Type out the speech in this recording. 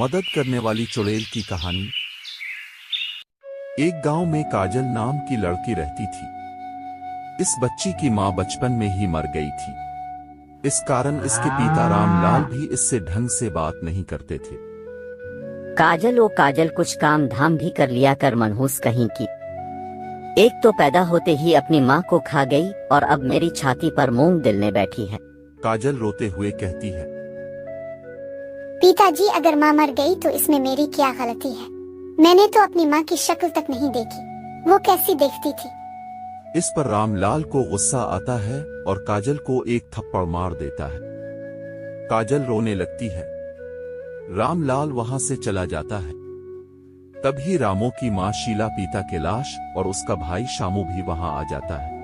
मदद करने वाली चुड़ैल की कहानी। एक गांव में काजल नाम की लड़की रहती थी। इस बच्ची की मां बचपन में ही मर गई थी। इस कारण इसके पिता रामलाल भी इससे ढंग से बात नहीं करते थे। काजल ओ काजल, कुछ काम धाम भी कर लिया कर, मनहूस कहीं की। एक तो पैदा होते ही अपनी माँ को खा गई और अब मेरी छाती पर मूंग दिलने बैठी है। काजल रोते हुए कहती है, पिताजी, अगर माँ मर गई तो इसमें मेरी क्या गलती है? मैंने तो अपनी माँ की शक्ल तक नहीं देखी, वो कैसी देखती थी। इस पर रामलाल को गुस्सा आता है और काजल को एक थप्पड़ मार देता है। काजल रोने लगती है। रामलाल वहां से चला जाता है। तभी रामू की मां शीला, पिता के लाश और उसका भाई शामू भी वहां आ जाता है।